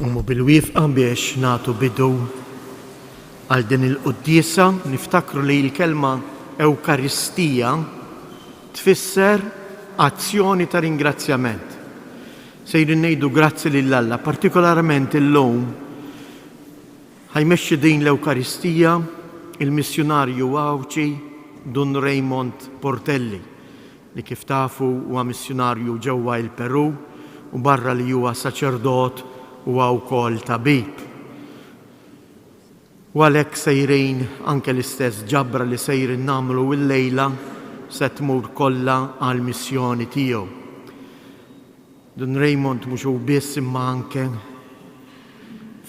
bil-wifqa biex nagħtu bidu għal din il-quddiesa niftakru li l-kelma Ewkaristija tfisser azzjoni ta' ringrazzjament. Sejrin ngħidu grazzi lill-Alla, partikolarment illum ħajmexxi din l-Ewkaristija il-missjonarju Awċi Don Raymond Portelli li kif tafu huwa missjonarju ġewwa il-Peru u barra li huwa saċerdot huwa wkoll tabib. U għalhekk sejrin anke l-istess ġabra li sejrin nagħmlu illejla se tmur kollha għall missjoni tiegħu. Don Raymond mhux hu biss imma anke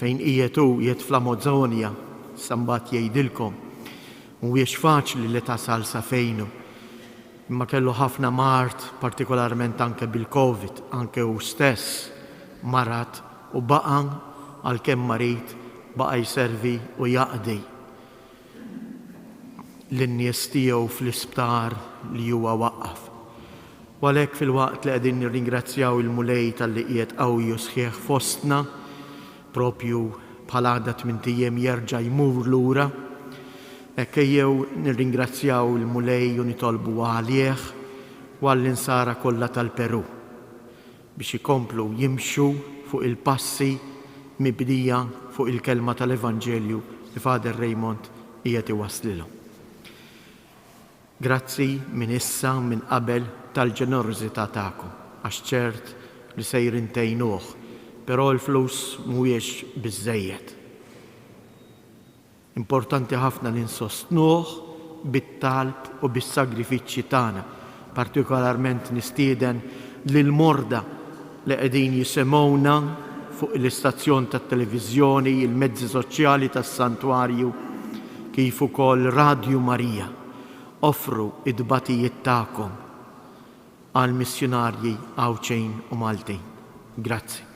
fejn qiegħed fl-Amazzonja, sa mbagħad jgħidilkom. Mhuwiex faċli li tasal sa fejnu. Imma kellu ħafna mart, partikolarment anke bil-Covid, anke hu stess marat u baqa' għalkemm marit baqa' jservi u jaqdi lin-nies tiegħu fl-isptar li huwa waqqaf. U għalhekk fil-waqt li qegħdin nirringrazzjaw il-mulej tal-li qiegħed qawwi u sħiħ fostna, propju bħal għadha 8 ijiem jerġa' jmur lura, hekk ejjew nirringrazzjaw il-mulej u nitolbu għalih u għall-insara kollha tal-Peru biex ikomplu jimxu fuq il-passi mibdija fuq il-kelma tal-Evanġelju li Father Raymond qiegħed iwasslilhom. Grazzi minn issa minn qabel tal-ġenerożità tagħkom għax ċert li sejrin tgħinuh, però l-flus mhuwiex biżżejjed. Importanti ħafna li nsostnuh bit-talb u bis-sagrifiċċji tagħna, partikolarment nistieden lil morda li qegħdin jisimgħuna fuq l-istazzjon tat-televiżjoni, il-mezzi soċjali tas-Santwarju, kif ukoll Radju Marija. Offru id-batijiet tagħkom għal missjonarji Awċejn u Maltin. Grazzi.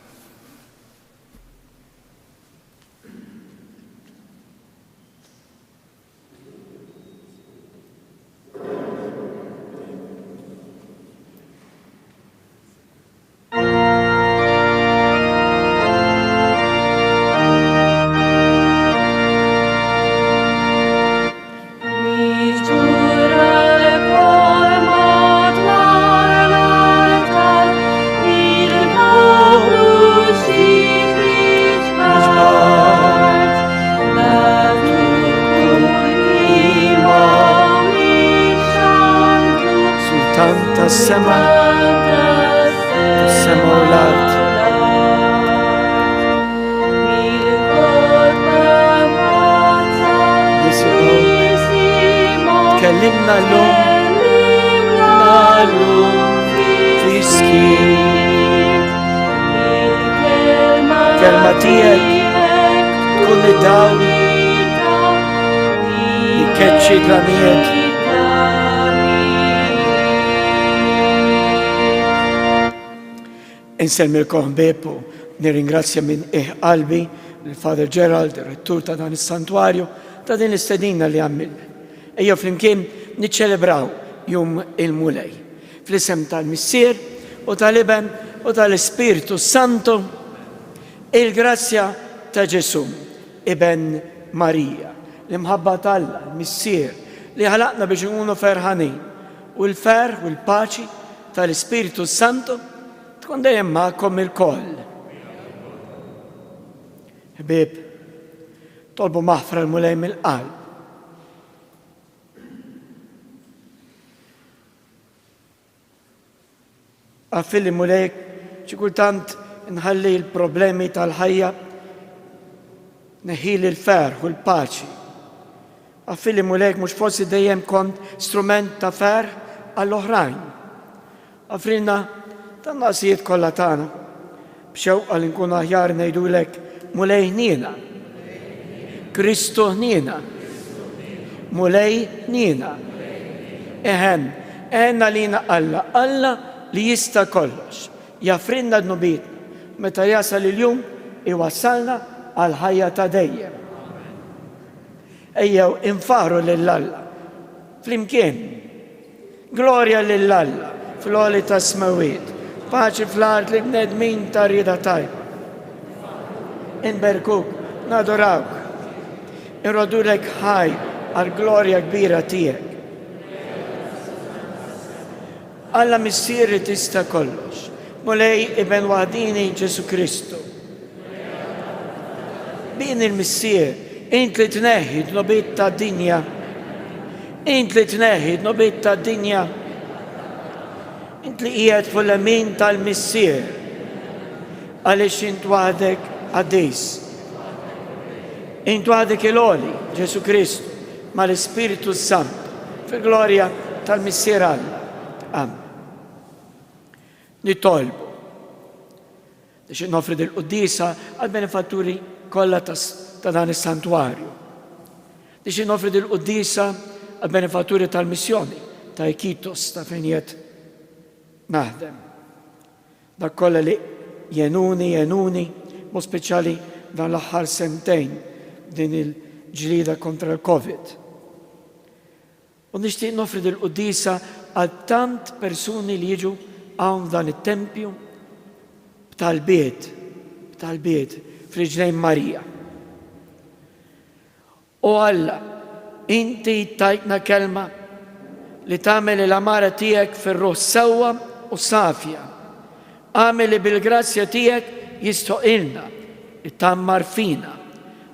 Kellimna l-lum fiskit kelma tiegħek tkun id-dawl li keċċi tlamijiet. Insemmilkom Bepo, nirringrazzja minn qalbi l-Father Gerald, ir-rettur ta' dan is-santwarju, ta' din l-istedina li għamilna. Ejja flimkien niċċelebraw jum il-mulej. Fl-isem tal-Missier u tal-Iben u tal-Ispiritu Santo, il-grazzja ta' Ġesu, Iben Marija, l-imħabba tal-Alla, l-Missier, li ħalaqna biex nkunu ferħanin, u l-ferħ u l-paċi tal-Ispiritu Santo tkun dejjem magħkom il-koll. Ħbieb, tolbu maħfra l-mulej mill-qalb. Għaffilli mulejk xi kultant nħalli l-problemi tal-ħajja neħili l-ferħ u l-paċi. Għaffilli mulejk mhux forsi dejjem kont strument ta' ferħ għall-oħrajn. Għaffilna tan-naqsijiet kollha tagħna b'xewqa li nkunu aħjar ngħidulek mulej ħniena, Kristu ħniena, mulej ħniena. Eħenna lina Alla li jista' kollox, jaffrinna d-nubiet, meta jasal il-jum iwassalna għal ħajja ta' dejjem. Ejjew infaru lill-Alla, flimkien, glorja lill-Alla, fl-għoli ta' smawiet, paċi fl-art li bnedmin ta' rida tajba. inberkuk, nadorawk, inrodulek ħaj għal-glorja kbira tiegħek. Alla missieri tista' kollox, mulej iben waħdini Ġesu Kristu. Bin il-missier, int li tneħħi d-nobiet ta' dinja, int li tneħħi d-nobiet ta' dinja, int li qiegħed fuq l-lemin tal-missier, għaliex int waħdek għaddis. Int waħdek il-oli, Ġesu Kristu, mal-Ispiritu Sant, fil-glorja tal-missier Alla. Amen. Nitolbu biex nofri dil-Quddisa għal-benefatturi kollha ta' dan is-santwarju. Biex nofri dil-Quddisa għal-benefatturi tal-missjoni ta' Iquitos ta' fejn qiegħed naħdem. Dak kollha li jenuni, mo speċjali dan l-aħħar sentejn din il-ġlida kontra l-Covid. U nixtieq nofri dil-Quddisa għal tant persuni li jiġu hawn dan it-tempju b'talbiet f'riġlejn Marija. U Alla, inti tajtna kelma li tagħmel il-amara tiegħek fir-ruħ sewwa u safja. Għamel li bil-grazzja tiegħek jistoqilna li tammar fina.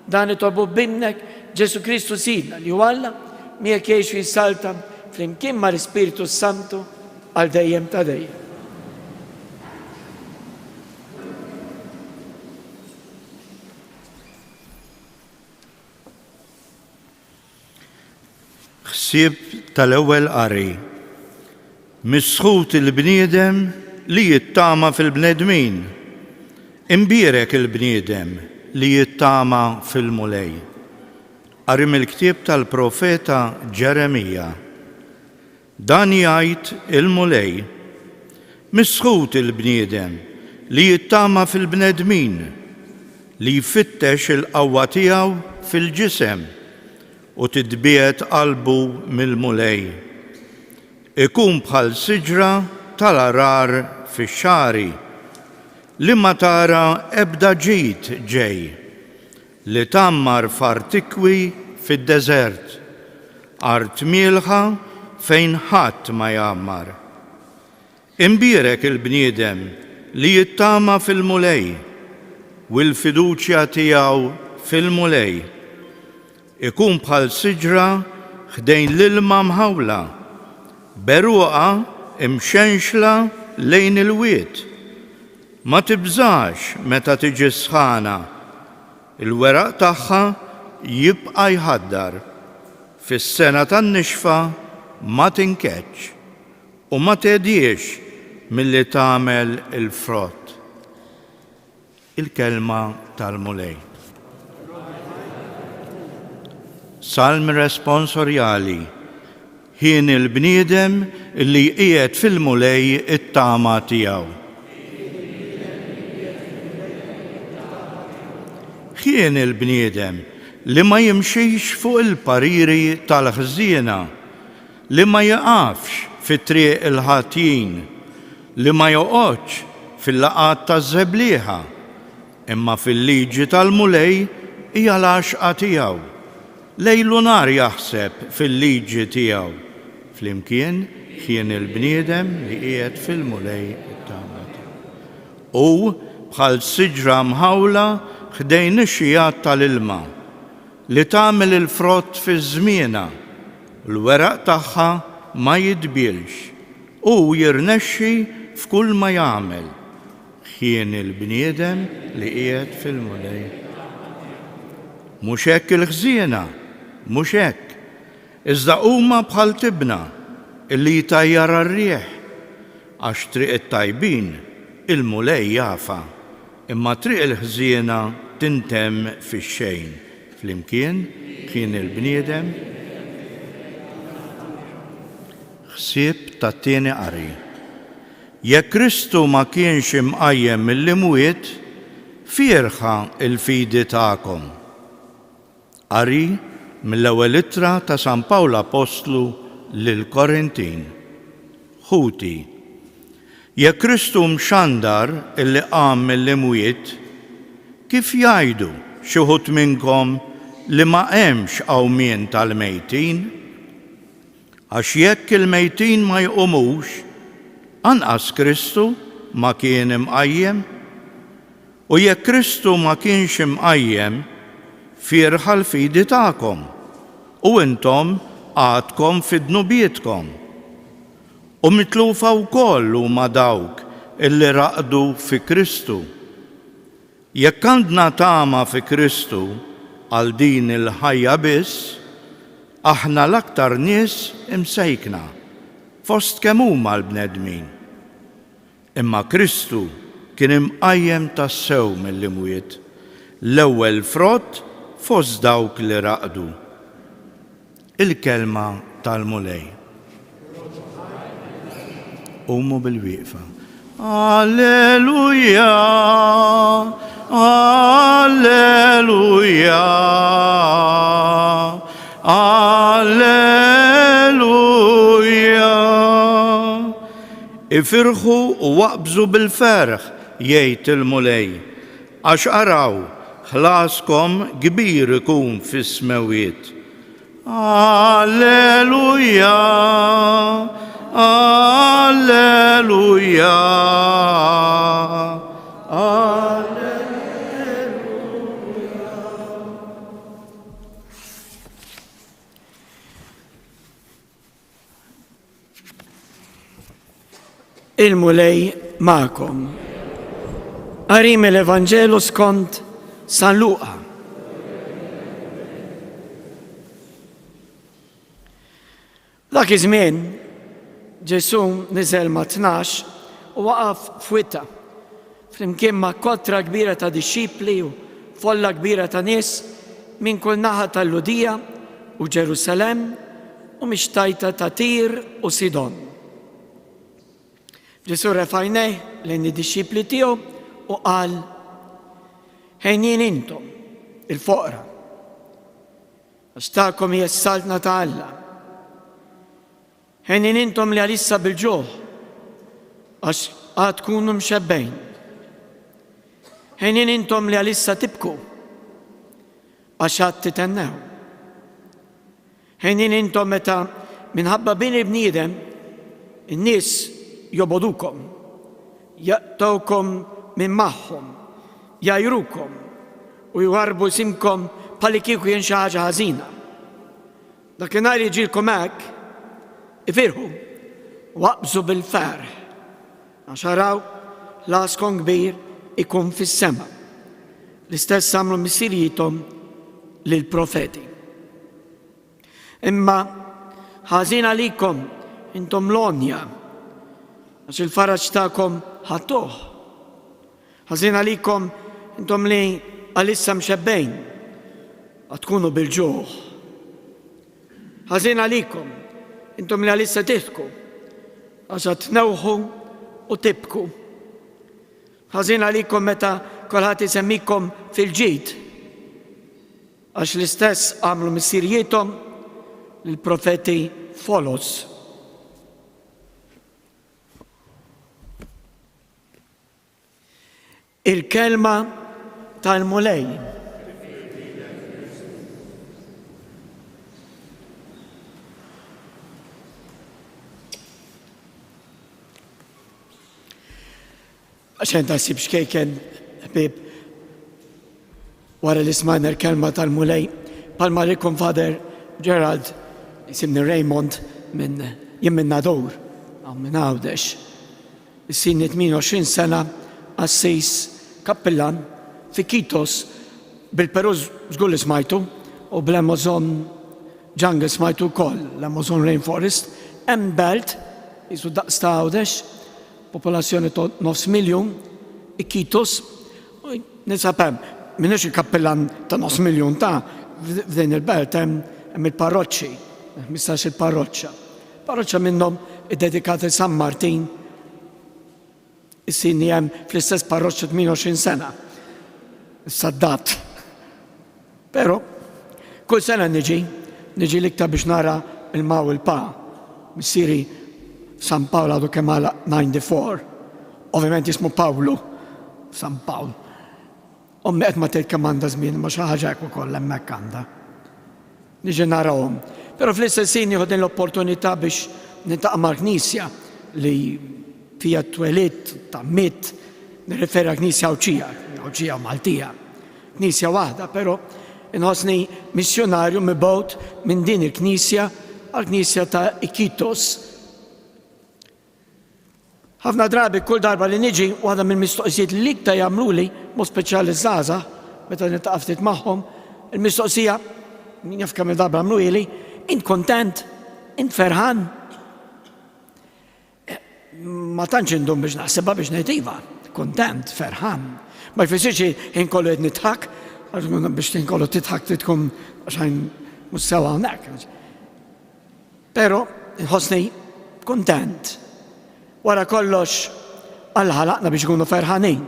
Dan itolbu b'innek Ġesu Kristu Sidna li hu Alla miegħek jgħix jissalta flimkien mal-Ispiritu Santu għal dejjem ta' dejjem. Ħsieb tal-ewwel qari. Misħut il-bniedem li jittama fil-bnedmin. Imbierek il-bniedem li jittama fil-mulej. Qari mill-ktieb tal-profeta Ġeremija. Dan jgħid il-mulej. Misħut il-bniedem li jittama fil-bnedmin, li jfittex il-qawwa tiegħu fil-ġisem u tidbiet qalbu mill-mulej. Ikun bħal siġra tal-arar fix-xari li ma tara ebda ġid ġej, li tammar f'artikwi fid-deżert, art mielħa fejn ħadd ma jammar. Imbierek il-bniedem li jittama fil-mulej u l-fiduċja tiegħu fil-mulej. Ikun bħal siġra ħdejn l-ilma mħawla, beruqa imxenxla lejn il-wiet. Ma tibżax meta tiġi sħana, il-weraq tagħha jibqa' jħaddar. Fis-sena tan-nixfa ma tinkeċċ u ma tediex milli tagħmel il-frott. Il-kelma tal-mulej. Salm responsorjali. Ħin il-bniedem li qiegħed fil-mulej it-tama tiegħu. Ħien il-bniedem li ma jimxix fuq il-pariri tal-ħżiena, li ma jaqafx fit-triq il-ħatjin, li ma joqgħodx fil-laqat taż-żeblieħa, imma fil-liġi tal-mulej hija l-għaxqa tiegħu. Lejlu nar jaħseb fil-liġi tiegħu. Flimkien ħien il-bniedem li qiegħed fil-mulej it-tama tiegħu. U bħal siġra mħawla ħdejn ix-xijat tal-ilma li tagħmel il-frott fiż-żmiena, l-weraq tagħha ma jidbielx u jirnexxi f'kull ma jagħmel. Ħien il-bniedem li qiegħed fil-mulej. Mhux hekk il-ħżiena, mhux hekk. Iżda huma bħal tibna illi jtajjar ar-rieħ, għax triq it-tajbin il-mulej jafa, imma triq il-ħżiena tintemm fix-xejn. Flimkien ħien il-bniedem. Ħsieb tat-tieni qari. Jekk Kristu ma kienx imqajjem mill-imwiet, fierħa il-fidi tagħkom. Qari mill-ewwel ittra ta' San Pawl Apostlu lill-Korintin. Ħuti. Jekk Kristu mxandar illi qam mill-imwiet, Kif jgħidu xi wħud minnkom li ma hemmx qawmien tal-mejtin? Għax jekk il-mejtin ma jqumux, anqas Kristu ma kien imqajjem? U jekk Kristu ma kienx imqajjem, firħa l-fidi tagħkom, u intom għadkom fid-dnubietkom. U mitlufa wkoll huma dawk illi raqdu fi Kristu. Jekk għandna tama fi Kristu għal din il-ħajja biss, aħna l-aktar nies imsejkna fost kemm huma l-bnedmin. Imma Kristu kien imqajjem tassew mill-imwiet, l-ewwel frott fost dawk li raqdu. Il-kelma tal-mulej. Qumu bil-wieqfa. Alleluja, alleluja, alleluja. Ifirħu u waqbżu bil-ferħ, jgħid il-mulej, għax araw ħlaskom kbir ikun fis-smewiet. Alleluja, alleluja, alleluja. Il-mulej ma'kom. Qarim l-Evanġelu skont San Luqa. Dak iż-żmien Ġesu niżel ma' 12 u waqaf f'witta flimkien ma' kotra kbira ta' dixxipli u folla kbira ta' nies minn kull naħa tal-Ludija u Ġerusalemm u mixtajta ta' Tir u Sidon. Ġesu refajnej lejn id-dixxipli tiegħu u qal: ħejjin intom il-foqra, għax tagħkom hija s-saltna ta' Alla. Ħejjin intom li għalissa bil-ġuħ, għax għad tkunu mxebbejn. Ħejjin intom li għalissa tibku, għax għad titennew. Ħejjin intom meta minħabba bini bniedem in-nies jobodukom, jaqtawkom minn magħhom, jajrukom u jwarbu simkom bħalli kieku jien xi ħaġa ħażina. Dakinhar jiġilkom hekk, ifirħu, waqbżu bil-ferħ, għax araw laskom kbir ikun fis-sema. L-istess għamlu missirietom lill-profeti. Imma ħażin għalikom intom l-onja, għax il-faraġ tagħkom ħattuh. Ħażin għalikom intom li għalissa mxebbejn, għatkunu bil-ġuħ. Ħażin għalikom intom li għalissa tibku, għax tnewħu u tibku. Ħażin għalikom meta kulħadd isemmikom fil-ġid, għax l-istess għamlu missirietom lill-profeti folos. Il-kelma tal-mulej. Għaxen ta' sib xkejken, ħbib, wara li smajna l-kelma tal-mulej, palma rikum Father Gerald, jisimni Raymond, jien minn Nadur, minn Għawdex. Is-sinni 28 sena, assis kappellan fi Kitos, bil-Peru żgur li smajtu, u bl-Amazon jungle smajtu wkoll, l-Amazon Rainforest, hemm belt, jisu daqs ta' Għawdex, popolazzjoni ta' 500,000, Kitos, nisabem, minnix il-kappellan ta' 500,000 ta' f'din il-belt, hemm il-parroċċi, 15 il-parroċċa. Parroċċa minnhom id-dedikati San Martin, is-sinni hemm fl-istess parroċċa 28 sena. Saddat. Però kull sena niġi l-iktar biex nara il-maw il-pa. Missieri San Paolo għadu kemm għala 94. Ovvjament jismu Pawlu, San Paolo. Ommi qed ma tilkamanda żmien ma xi ħaġa hekk ukoll hemmhekk għandha. Niġi narawhom. Però fl-istess ħin nieħu din l-opportunità biex niltaqa' mal-Knisja li fija twelid ta' miet nirreferi għal Knisja Awċija Maltija. Knisja waħda, però inħossni missjonarju mibgħut minn din il-Knisja għal Knisja ta' Iquitos. Ħafna drabi kull darba li niġi waħda mill-mistoqsijiet li iktar jagħmluli mod speċjali żgħażagħ meta niltaqa' ftit magħhom, il-mistoqsija min jaf kemm darba għamlu ili, int kontent, int ferħan. Ma tantx indum biex naħsebha biex ngħid iva, kontent, ferħan. Ma jfissirx inkollu qed nidħak, biex tinkollu tidħak tkun għaxajn mhux sewa hawnhekk. Però inħossni kontent. Wara kollox Alla ħalaqna biex ikunu ferħanin.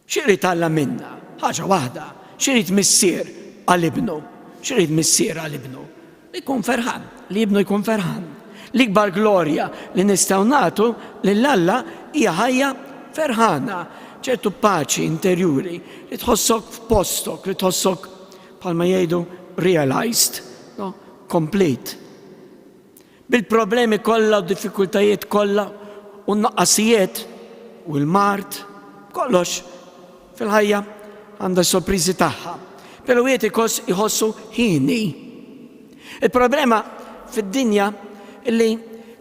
X'irid Alla minna? Ħaġa waħda, x'irid missier għal-ibnu, x'irid missier għal-ibnu. Li jkun ferħan, li ibnu jkun ferħan. L-ikbar glorja li nistgħu nagħtu lill-Alla hija ħajja ferħana, ċertu paċi interjuri li tħossok f'postok, li tħossok bħalma jgħidu realized, no? Complete. Bil-problemi kollha u diffikultajiet kollha u n-naqqasijiet u l-mart, kollox fil-ħajja għandha sorpriżi tagħha. Però wieħed iħossu ħini. Il-problema fid-dinja illi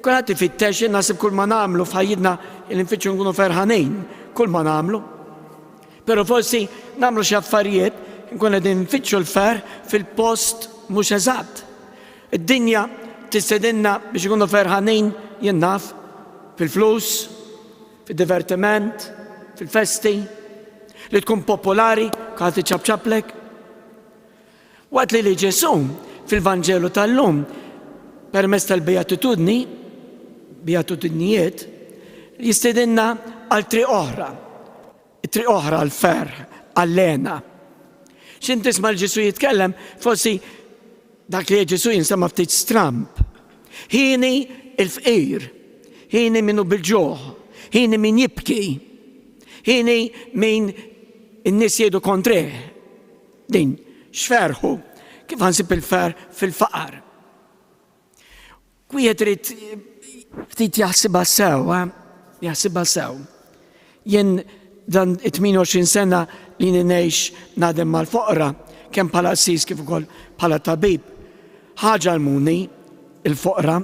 kulħadd ifittex naħseb kull ma nagħmlu f'ħajjitna illi nfittxu nkunu ferħanin, kull ma nagħmlu. Però forsi nagħmlu xi affarijiet nkun qegħdin nfittxu l-fer fil-post mhux eżatt. Id-dinja tistedinna biex ikunu ferħanin jien naf fil-flus, fil-divertiment, fil-festi, li tkun popolari, kħati ċabċaplek. Waqt li Ġesu fil-Vanġelu tal-lum permezz tal-beatitudni, beatitudnijiet, jistedinna għal triq oħra. Triq oħra għal-fer, għall-lena. Xin tisma l-Ġesu jitkellem, forsi dak li Ġesu jinsema ftit stramp. Ħini il-fqir, ħini minnu bil-ġoħ, ħini min jibki, ħini min in-nies jgħidu kontrih. Din, xferħu, kif ħansib il-fer fil-faqar. Kwiet rrit ftit jaħsibha sew, jaħsibha sew. Jien dan 28 sena li ninejx nadem mal-foqra, kemm bħala assis kif ukoll bħala tabib, ħaġa għalmuni il-foqra,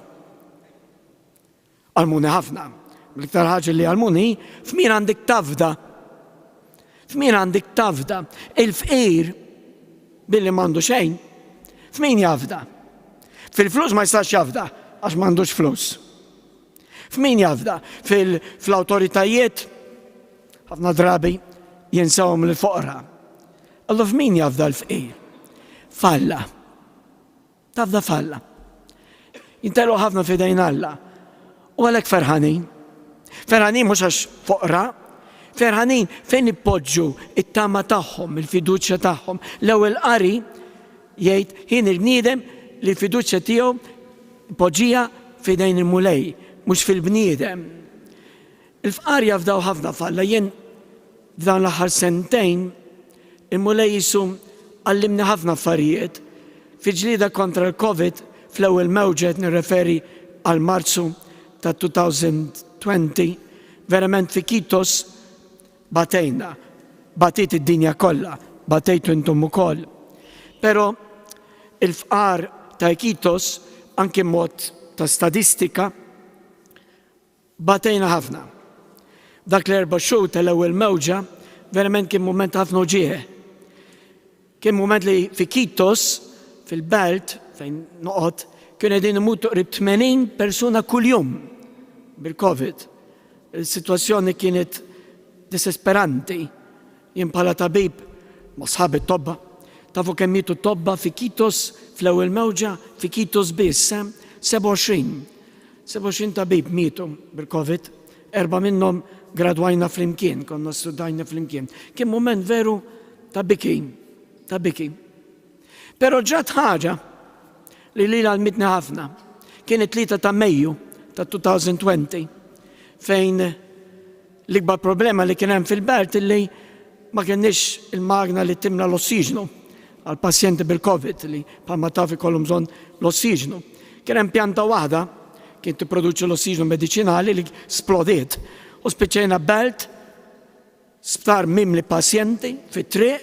għalmuni ħafna. L-iktar ħaġa li għalmuni, f'min għandek tafda. F'min għandek tafda. Il-fqir, billi m'għandu xejn, f'min jafda. Fil-flus ma jistax jafda, għax m'għandux flus. F'min jafda? Fil-awtoritajiet, ħafna drabi jinsawhom l-foqra. Allu f'min jafda l-fqir? Falla. Tafda falla. Jintellu ħafna fidejn Alla. U għalhekk ferħanin. Ferħanin mhux għax foqra, ferħanin fejn ippoġġu it-tama tagħhom, il-fiduċja tagħhom. L-ewwel qari jgħid ħin il-bniedem li l-fiduċja tiegħu poġġija fidejn il-mulej, mhux fil-bniedem. Il-fqar jafdaw ħafna falla. Jien f'dan l-aħħar sentejn il-mulej jisu għallimni ħafna affarijiet. Fi ġlieda kontra l-Covid fl-ewwel mewġa nirreferi għal Marzu ta' 2020, verament fi Iquitos batejna, batejt id-dinja kollha, batejtu intom ukoll. Però il-fqar ta' Iquitos anke mod ta' statistika batejna ħafna. Dak l-4 xhur tal-ewwel mewġa verament kien mument ħafna ġieħ. Kien mument li fi Iquitos fil-belt fejn noqgħod kienu qegħdin imutu qrib 80 persuna kuljum bil-Covid. Il-sitwazzjoni kienet desesperanti. Jien bħala tabib ma' sħabi t-tobba. Tafu kemm mietu t-tobba fi Iquitos fl-ewwel mewġa fi Iquitos biss 27 tabib mietu bil-Covid. 4 minnhom gradwajna flimkien, konna studajna flimkien. Kien mument veru ta' biki. Pero ġat ħaġa li għalmitni ħafna. Kienet 3 ta' Mejju ta' 2020 fejn l-ikbar problema li kien hemm fil-belt li ma kienniex il-magna li timla l-ossiġnu għal-pazjenti bil-Covid li bħalma taf ikollhom bżonn l-ossiġnu. Kien hemm pjanta waħda kien tipproduċi l-ossiġnu mediċinali li splodiet u spiċċejna belt sptar mimli pazjenti fit-triq,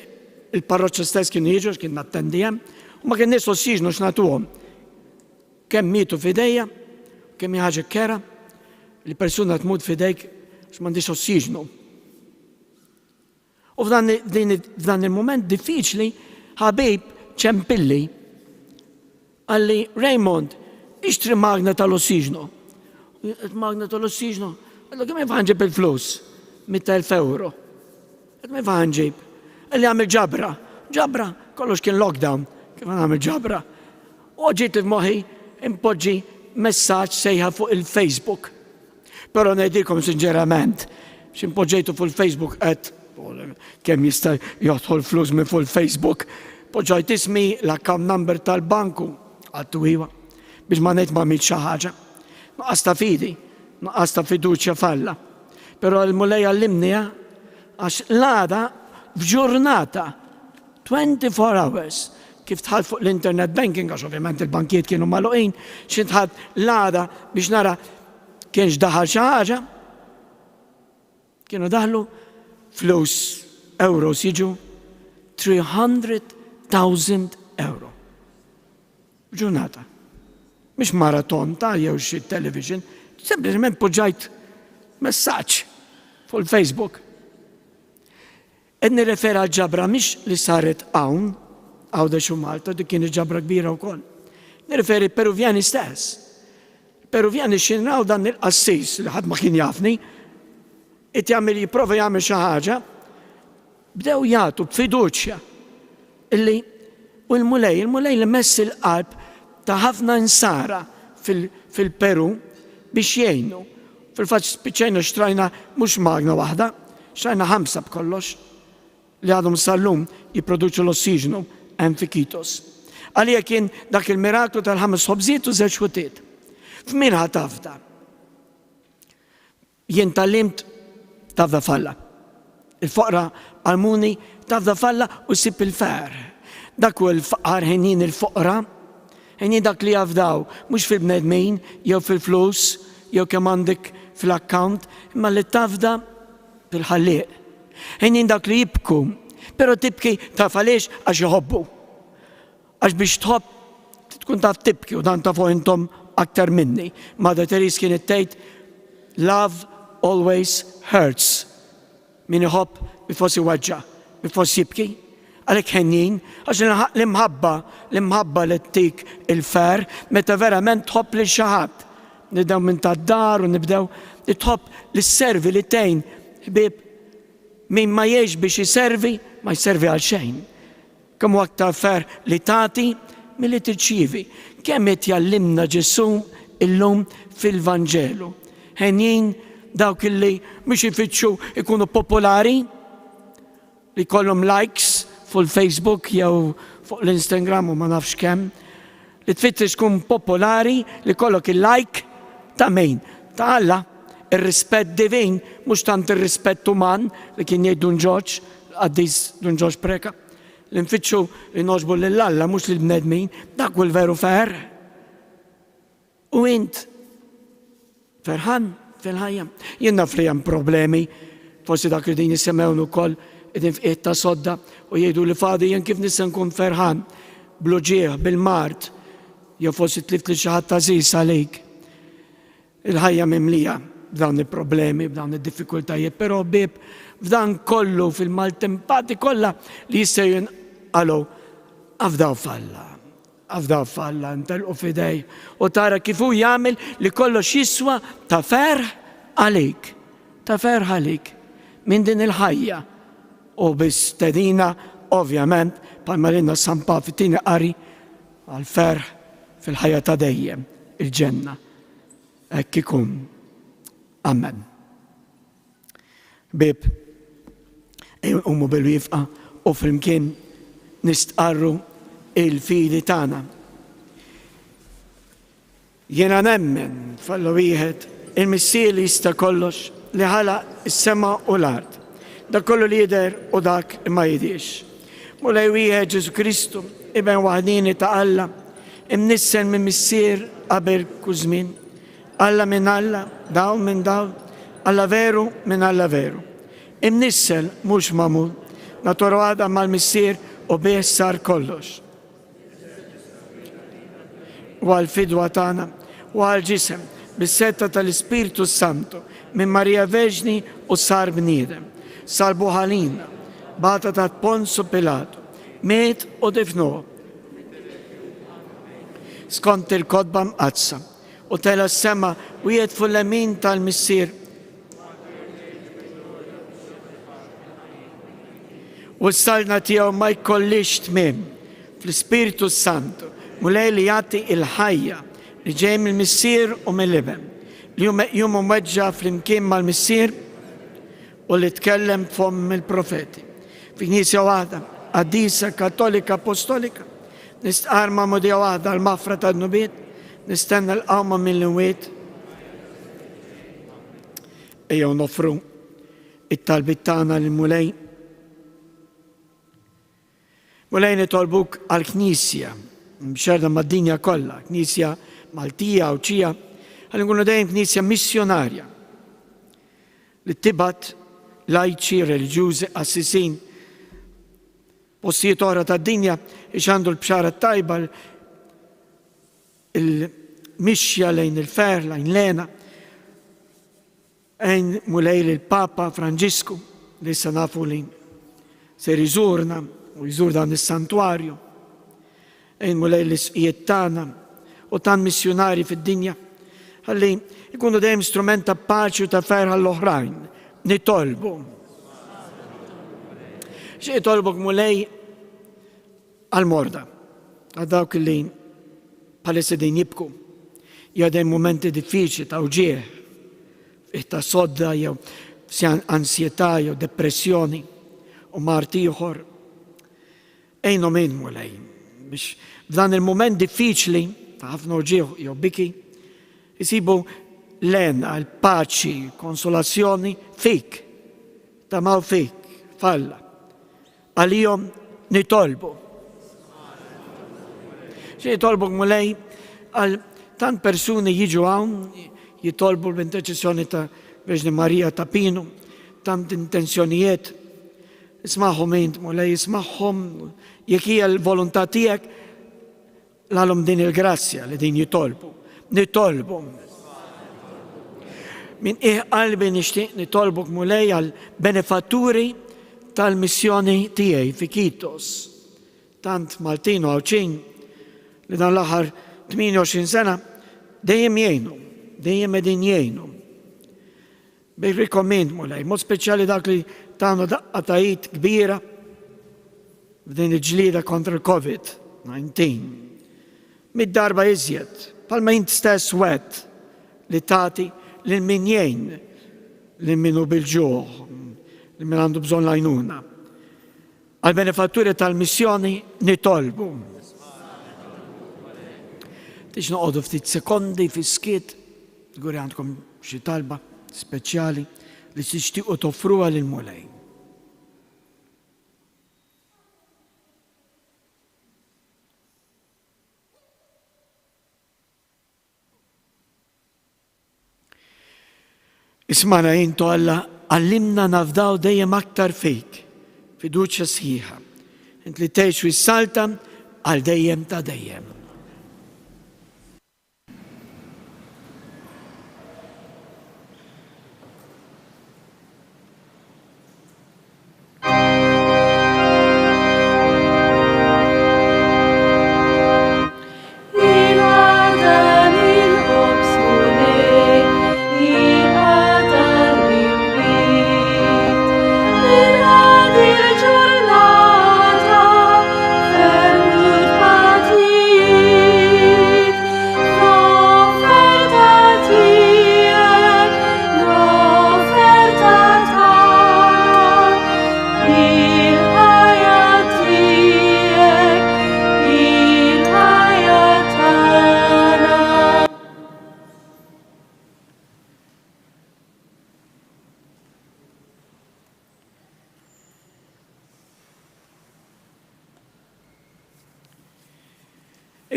il-parroċċa stess kienu jiġu kien nattendijem u ma kienniex ossiġnu x'nagħtuhom. Kemm mietu f'idejja, kemm ħaġa kera li persuna tmut f'idejk x'm'għandix ossiġnu. U f'dan il-moment diffiċli ħabib ċempilli għalli Raymond ixtri magna tal-ossiġnu. Magna tal-ossiġnu, għallu kemm jifħanġib il-flus? 100,000 euro. Kemm jifħanġib? Għalli għamil ġabra, kollox kien lockdown, kif għamil ġabra. U ġiet f'moħi impoġġi messaġġ sejħa fuq il-Facebook. Però ngħidilkom sinċerament, x'impoġġejtu fuq il-Facebook qed kemm jista' jodħol flus minn fuq il-Facebook, poġġajt ismi l-account number tal-banku għattu iwa biex ma ngħid ma għamilt xi ħaġa. Nuqqas ta' fidi, nuqqas ta' fiduċja falla. Però l-mulej għallimnija għax l-għada f'ġurnata 24 hours kif tħall fuq l-internet banking, għax ovvjament il-bankiet kienu magħluqin, x'intħadd l-għada biex nara kienx daħal xi ħaġa, kienu daħlu flus euros jiġu 300,000 euro. Ġurnata. Mhix maraton ta' jew xi television, sempliċement poġġajt messaġġ fuq il-Facebook. Qed nirrefera għal ġabra mhix li saret hawn għawda xu Malta, dik kienet ġabra kbira wkoll. Nirreferi Peruvjani stess. Peruvjani xinraw dan il-qassis li ħadd ma kien jafni, qed jagħmel jipprova jagħmel xi ħaġa, bdew jagħtu b'fiduċja illi u l-mulej li mess il-qalb ta' ħafna nsara fil-Peru biex jgħinu. Fil-fatt spiċċejna xtrajna mhux magna waħda, xtrajna 5 b'kollox li għadhom sal-lum jipproduċu l-ossiġnu Amfikitos. Għalija kien dak il-miraklu tal-5 ħobżiet u 2 xwitiet. F'minħa tafda. Jien tallimt tafda falla. Il-foqra għalmuni tafda falla u sib il-fer. Dak u l-faqar ħenin il-foqra, ħenin dak li jafdaw, mux fil-bnedmin, jew fil-flus, jew kemm għandek fil-account, imma li tafda fil-ħalliq. Ħenin dak li jibku, pero tibki taf għaliex għax jħobbu. Għax biex tħobb, tkun taf tibki u dan tafu intom aktar minni. Mother Teresa kienet tgħid, love always hurts. Min iħobb bifos iwaġġa, bifos jibki. Għalek ħennin, għax l-imħabba li t-tik il-fer, meta verament tħobb li xaħat. Nibdew minn tad-dar u nibdew li tħobb li s-servi li tejn. Ħbib, min ma jiex biex jiservi, ma jiservi għal xejn. Kemm aktar fer li tati, milli tirċivi. Kemm qed jallimna Ġesu illum fil-Vanġelu. Ħennin dawk illi mhux ifittxu ikunu popolari, li kollhom likes fuq il-Facebook jew fuq l-Instagram u ma nafx kemm, li tfittex tkun popolari li kollok il-like ta' min? Ta' Alla, ir-rispett divin, mhux tant ir-rispett uman li kien jgħid Dun Ġorġ, qaddis Dun Ġorġ Preka, li nfittxu li noġbu lil Alla mhux lil bnedmin, dak u l-veru fer. U int ferħan fil-ħajja. Jien naf li hemm problemi, forsi dak li din jisemmewnu wkoll id-din fqiet ta' sodda u jgħidu li fadi jien kif nista' nkun ferħan bluġieħ bil-mart jew forsi tlift li xi ħadd tażis għalik. Il-ħajja mimlija b'dawn il-problemi, b'dawn id-diffikultajiet, però bib f'dan kollu fil-maltempati kollha li jistgħu jinqalgħu afdaw falla, ntelqu fidej u tara kif hu jagħmel li kollox jiswa ta' ferħ għalik minn din il-ħajja. U bistedina, ovvjament, palma l-inna sampa fit-tini qari għal-ferħ fil-ħajja ta' dejjem, il-ġenna. Ekk ikun. Amen. Bib, ummu bil-wifqa u flimkien nistqarru il-fidi tagħna. Jiena nemmen fallu wieħed il-missier li jista' kollox li ħala is-sema u l-art. da kollu li jider u dak ma jidix. Mulej wieħed Ġesu Kristu, iben waħdini ta' Alla, imnissen minn missier qabel kull żmien. Alla minn Alla, dawn minn dawn, Alla veru minn Alla veru. Imnissel mhux magħmul, naturu għada mal-missier u bih sar kollox. U għal-fidwa tagħna u għal-ġisem bis-setta tal-Ispiritu Santu minn Marija Verġni u sar bniedem. Salbu ħalina, bata ta' Ponzu Pilatu, miet u difnuh. Skont il-kodba mqazza u tela s-sema u jiet ful-lemin tal-missier. U s-salna tiegħu ma jkollix tmiem fl-Ispiritu Santu, mulej li jagħti il-ħajja li ġej mill-missier u mill-iben. Li jum mweġġa fl-imkien mal-missier u li tkellem fom il-profeti. F'Knisja waħda, Qaddisa, Kattolika, Apostolika, nistqar ma' modija waħda l-mafra tad-nubiet, nistenna l-qawma mill-inwiet. Ejjew nofru it-talbit tagħna lil Mulej. Mulej nitolbuk għall-Knisja, b'xerda mad-dinja kollha, Knisja Maltija u ċija, ħalli nkunu dejjem Knisja missjonarja li tibat lajċi, reliġjużi, assisin, postijiet oħra tad-dinja ix għandu l-bxara tajba il-mixja lejn il-fer, lejn lena, għajn mulej l-Papa Franġisku li issa nafu li ser jżurna u jżur dan is-santwarju, għajn mulej l-isqijiet tagħna u tan missjonari fid-dinja, ħalli jkunu dejjem strument ta' paċi u ta' fer għall-oħrajn. Nitolbu. Xi jitolbok mulej għal-morda, għal dawk li palissa din jibku, jgħadem momenti diffiċli ta' uġieħ, ta' sodda, jew ansjetà, jew depressjoni, u marti ieħor. Ejnu minn mulej, biex f'dan il-moment diffiċli ta' ħafna uġieħ jew biki, jisibu lena, l-paċi, konsolazzjoni fik, tamaw fik, falla. Għalijom nitolbu. Xie jitolbu mulej għal tant persuni jiġu għawn, jitolbu l-interċessjoni ta' Verġni Marija ta' Pinu, tant intenzjonijiet, ismaħom int mulej, ismaħom jekk hija l-volontà tiegħek l-għalhom din il-grazzja li din jitolbu. Nitolbu. Min qalbi nixtieq nitolbuk mulej għal benefatturi tal-missjoni tiegħi fi Kitos. Tant Maltino għawċin li dan l-aħħar 28 sena dejjem jgħinu, dejjem qegħdin jgħinu. Bej rikommend mulej, mod speċjali dak li tagħmlu daqqa tajt kbira f'din il-ġlieda kontra l-COVID-19. Mid-darba iżjed, palma jint stess wet li tagħti lil min jgħin, lil minu bil-ġuħ, li min għandu bżon lajnuna. Għal-benefatturi tal-missjoni nitolbu. Tix noqogħdu ftit sekondi fi skiet, għuri għandkom xi talba speċjali li tixtiequ toffruha lil mulej. Ismana jintu Alla, għallimna nafdaw dejjem aktar fik, fiduċja sħiħa. Int li tgħix fis-salta għal dejjem ta' dejjem. Giornata, fermut patria.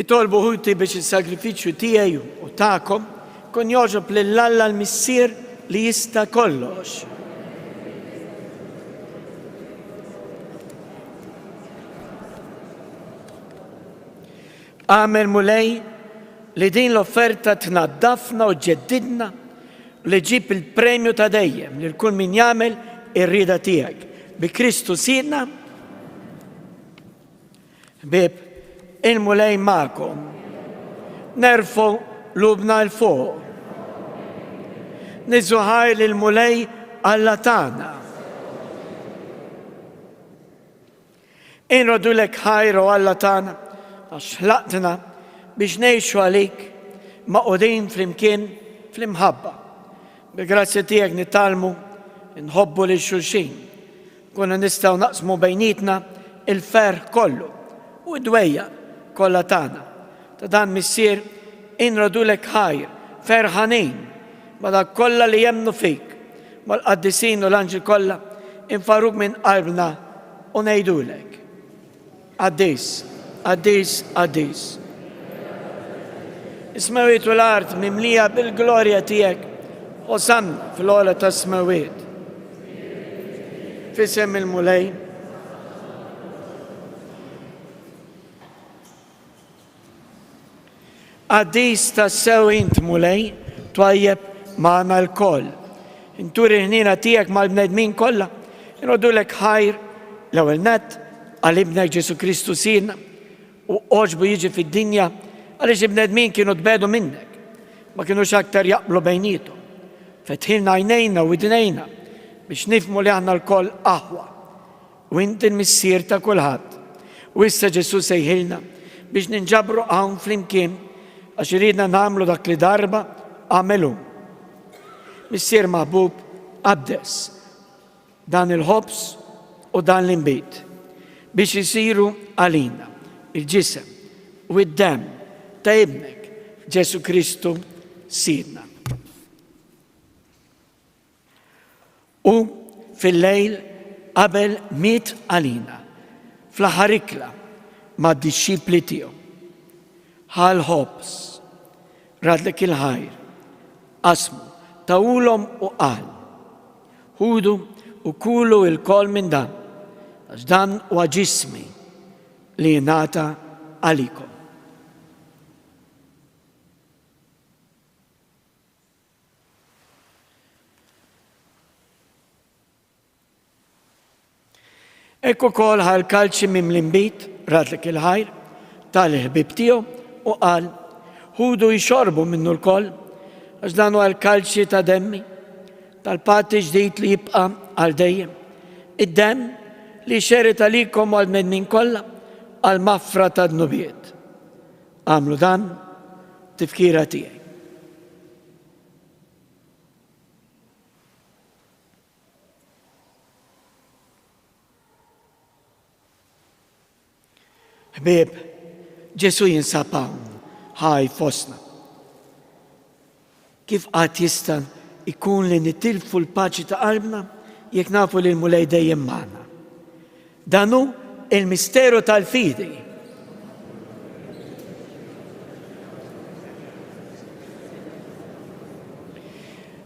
Itolbu ħuti biex il-sagrifiċċju tiegħi u tagħkom kun joġob lill-Alla l-Missier li jista' kollox. Għamel mulej li din l-offerta tnaddafna u ġeddidna li ġib il-premju ta' dejjem li l-kull min jagħmel ir-rieda tiegħek. Bi Kristu sidna, bib, il-mulej ma'kom. Nerfu lubna l-fuq. Niżuħaj l-mulej Alla tagħna. Inrodu lek ħajru Alla tagħna għax ħlaqtna biex ngħixu għalik maqudin flimkien fl-imħabba. Bi-grazzja tiegħek nitalmu nħobbu lil xulxin. Kuna nistgħu naqsmu bejnietna il-ferħ kollu u d-dwejja kollha tagħna. Ta' dan missier inrodulek ħajr, ferħanin, ma dak kollha li jemnu fik, mal-qaddisin u l-anġel kollha infaruk minn qalbna u ngħidulek. Addis, addis, addis. Is-smawiet u l-art mimlija bil-glorja tiegħek, Osanna fil-ola ta' smawiet. Fisem il-mulej. Għaddis ta' sew int mulej, twajjeb maħna l-koll. Inturi ħnina tijek mal-bnedmin kolla, inrodulek ħajr l-ewel net għal-ibnek Ġesu Kristu sirna u oġbu jiġi fid-dinja għalix ibnedmin kienu tbedu minnek, ma kienu aktar jaqblu bejnietu. Fetħilna għajnejna u idnejna biex nifmu li għanna l-koll aħwa u inti l-missier ta' kulħadd. U issa Ġesu sejħilna biex ninġabru għawn flimkien għax iridna namlu dak li darba għamelu. Missier maħbub abdes dan il-ħobs u dan l-imbit biex jisiru għalina il-ġisem u id-dem ta' ibnek Ġesu Kristu sirna. U fil-lejl qabel miet għalina fl-aħħar ikla ma' d-disċipli tiegħu. Ħal ħobs radlek il-ħajr, asmu, tawulhom u qal. Ħudu u kulu il-kol minn dan, għax dan huwa ġismi li jingħata għalikom. Ekku kol ħal kalċi mim l-imbit, radlek il-ħajr, tal-ħbib tiegħu u qal, ħudu jxorbu minnu l-koll, għax dan huwa l-kalċi ta' demmi, tal-patti ġdid li jibqa' għal dejjem. Id-dem li xeret għalikom għal medmin kollha għal mafra ta' dnubiet. Għamlu dan tifkira tiegħi. Ħbieb, Ġesu jinsapaw ħaj fosna. Kif qatt jista' ikun li nitilfu l-paċi ta' qalbna jekk nafu li l-mulej dejjem magħna. Danu il-misteru tal-fidi.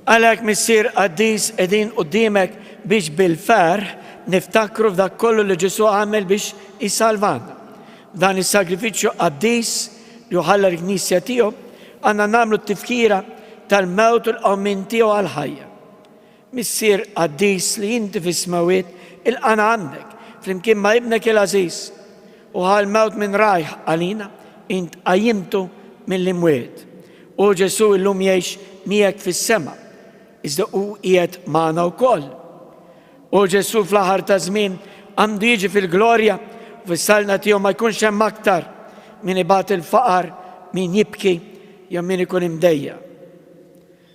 Għalhekk missier qaddis qegħdin quddiemek biex bil-ferħ niftakru f'dak kollu li Ġesu għamel biex isalvana. Dan is-sagrifiċċju qaddis li ħalla l-Knisja tiegħu għandna nagħmlu t-tifkira tal-mewt u l-qawmin tiegħu għall-ħajja. Missier qaddis li inti fis-smawiet il-qana għandek flimkien ma' ibnek il-Aziz u ħal-mewt minn rajħ għalina int qajjimtu mill-imwiet. U Ġesu illum jgħix miegħek fis-sema, iżda hu qiegħed magħna wkoll. U Ġesu fl-aħħar ta' żmien għandu jiġi fil-glorja fis-salna tiegħu ma jkunx hemm aktar min ibagħat il-faqar, min jibki, jew min ikun imdejja.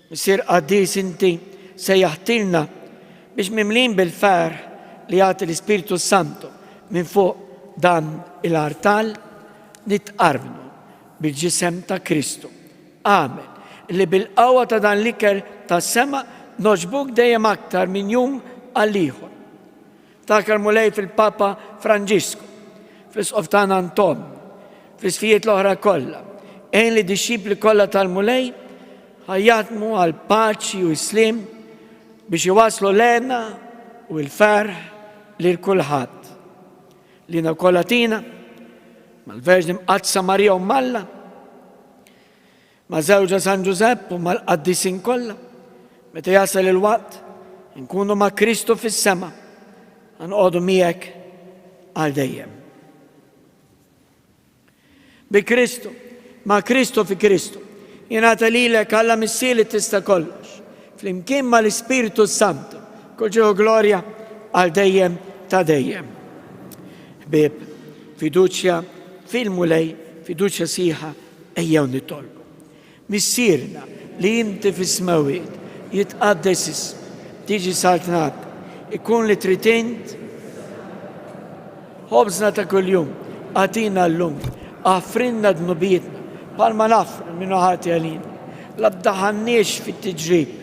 Missier qaddis inti se jaħtilna biex mimlin bil-ferħ li jagħti l-Ispiritu Santu minn fuq dan il-artal nitqarbnu bil-ġisem ta' Kristu. Amen. Li bil-qawwa ta' dan l-ikel tas-sema noġbuk dejjem aktar minn jum għall-ieħor. Takar mulej fil-Papa Franġisku, fl-Isqof tagħna Anton, fl-isfijiet l-oħra kollha. Li disċipli kollha tal-mulej ħajjatmu għal paċi u islim biex iwaslu l-għenna u l-ferħ lil kulħadd. Lina kollha tina mal-Verġni Mqaddsa Marija u Malla, ma' żewġa San Giuseppe u mal-qaddisin kollha, meta jasal il-waqt nkunu ma' Kristu fis-sema, nqogħdu miegħek għal dejjem. Bi Kristu, ma' Kristu fi Kristu, jingħata lilek Alla missieri tista' kollox, flimkien mal-Ispiritu Santu, kull ġew glorja għal dejjem ta' dejjem. Ħbieb, fiduċja fil-mulej, fiduċja sieħa ejjew nitolbu. Missierna li inti fis-smawiet jitqaddes ismik, tiġi saltnat, ikun li trid int ħobżna ta' kuljum, għatina llum, għafrinna dnubietna, palma nafru minnu ħati għalina, la bdaħanniex fit-tiġrib.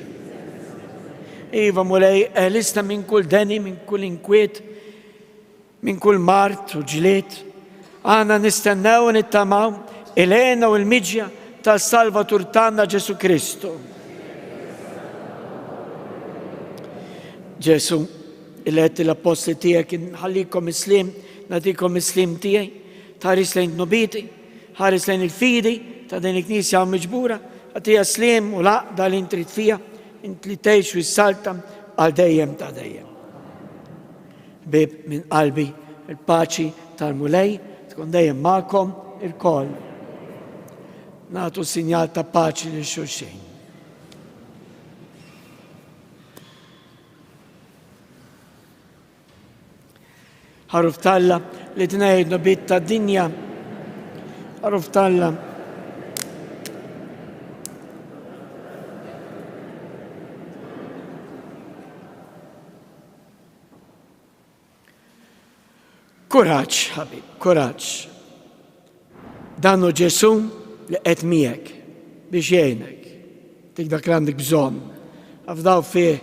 Iva mulej, eħlista minn kull deni, minn kull inkwiet, minn kull mart u ġliet, għana nistennew u nittamaw il-għena u l-miġja tal-Salvatur tagħna Ġesu Kristu. Ġesu, il-għetti l-apostli tiegħek nħallikom islim, natikom islim tiegħi, tħares lejn nobiti, ħares lejn il-fidi ta' din il-Knisja miġbura, għatija slim u laqda li intrid fija, int li tgħix u s-saltam għal dejjem ta' dejjem. Bib minn qalbi il-paċi tal-mulej tkun dejjem magħkom il-koll. Nagħtu sinjal ta' paċi lil xulxejn. Ħaruf Talla li tnejdu bit ta' dinja, ħaruf Talla kuraġġ, ħabib, kuraġġ. Dannu Ġesu li qed miegħek biex jgħinek, dik dak li għandek bżonn. Afdaw fih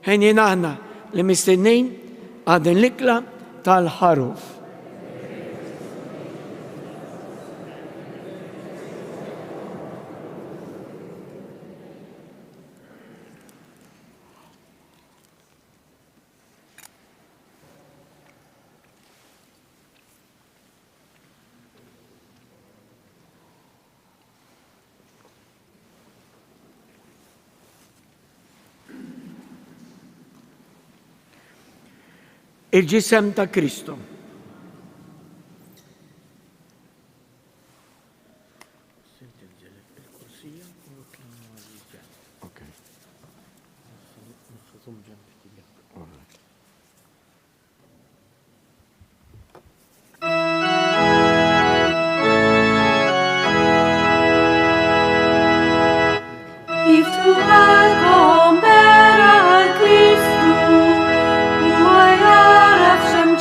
ħejjin aħna li mistennin għadin l-ikla tal-ħaruf. Il-ġisem ta' Kristu.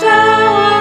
Ciała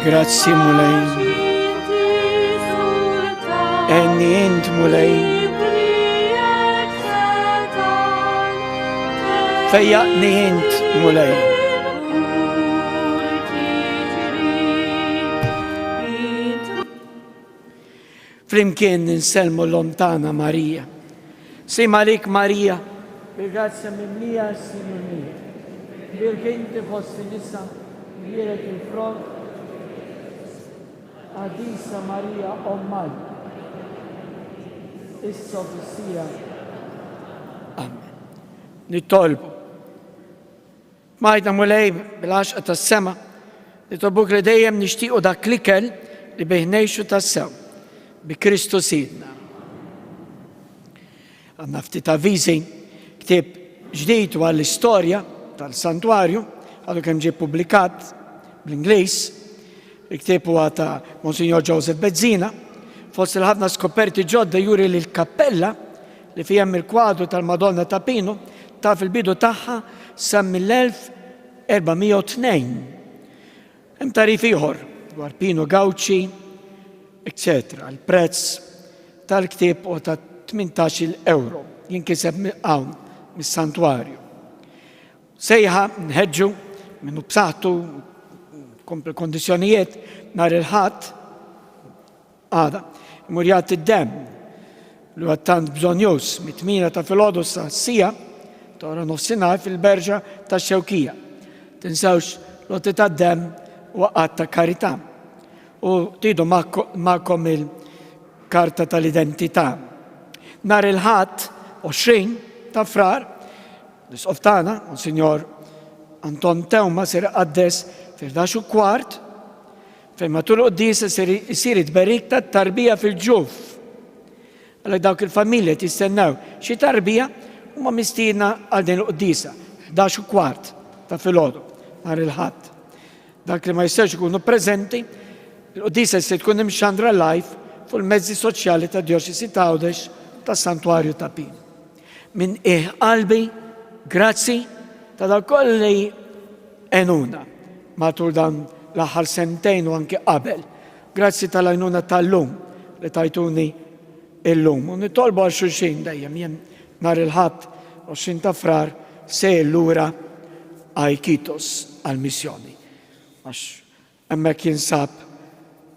Grazie mulej. Enni int mulej. Fejjaqni int mulej. Flimkien ninselmu lontana Marija. Sima lik Marija, bil-grazzja mimlija s-Sinjur mija. Birk inti fost nisa, jirek il-front, Adisa Marija Ommal, issa fissija. Amen. Nittolbu. Majda mulej bil-għaxqa tas-sema, nitolbuk li dejjem nixtiequ dak l-ikel li biħnejxu tas-sew, bi Kristu Sidna. Għanna ftit avviżi, ktieb ġdid għall-istorja tal-Santwarju, għadu kemm ġie publikat bl-Ingliż, il-ktieb huwa ta' Monsignor Joseph Bezzina, fost il-ħafna skoperti ġodda juri li l-kappella li fihem il-kwadru tal-Madonna ta' Pino ta' fil-bidu tagħha sa mill-1402. Hemm tarif ieħor dwar Pino Gauci, etc. Il-prezz tal-ktieb u ta' 18 euro jinkiseb hawn mis-santwarju. Sejħa nħeġġu minnu b'saħħtu kompli kondizjonijiet nar il-ħadd għada imur jagħti id-demm li huwa tant bżonjuż mit-8 ta' filgħodu sa sija ta' wara nofsinhar fil-berġa tax-Xewkija. Tinsewx lotti tad-demm u qatt ta' karità. U tidu magħkom il-karta tal-identità. Nar il-ħadd 20 ta' frar, l-isqof tagħna, Monsignor Anton Tewma ser iqaddes fil-11:15 fejn matul il-quddies isir it-tberik tat-tarbija fil-ġuf. Għalhekk dawk il-familja tistennew xi tarbija huma mistiedna għal din il-quddiesa 11:15 ta' filgħodu nhar il-ħadd. Dak li ma jistgħux ikunu preżenti, il-quddiesa se tkun imxandra live fuq il-mezzi soċjali ta' Djoxisi ta' Għawdex tas-Santwarju ta' Pino. Min qalbi, grazzi ta' dak kolli enuna matul dan l-aħħar sentejn u anke qabel. Grazzi tal-għajnuna tal-lum li tajtuni il-lum. U nitolbu għal xulxin dejjem jien nar il-ħadd 20 ta' frar se lura Aikitos għal-missjoni. Għax hemmhekk jinsab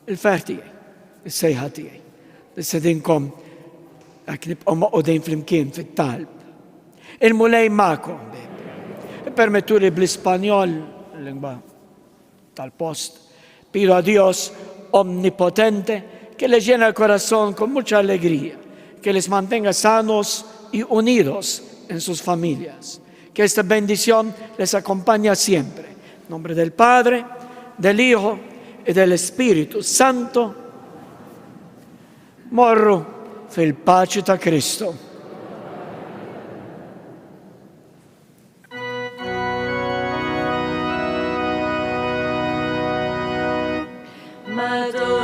il-fer tiegħi, is-sejħa tiegħi. Nissedinkom għak nibqgħu maqgħudin flimkien fit-talb. Il-mulej magħkom. Permettu li bl-Ispanjol, l-lingwa tal-post, pido a Dios omnipotente que les llena el corazón con mucha alegría, que les mantenga sanos y unidos en sus familias. Que esta bendición les acompañe siempre. En nombre del Padre, del Hijo y del Espíritu Santo. Morru fil-paċi ta' Kristo. Madonna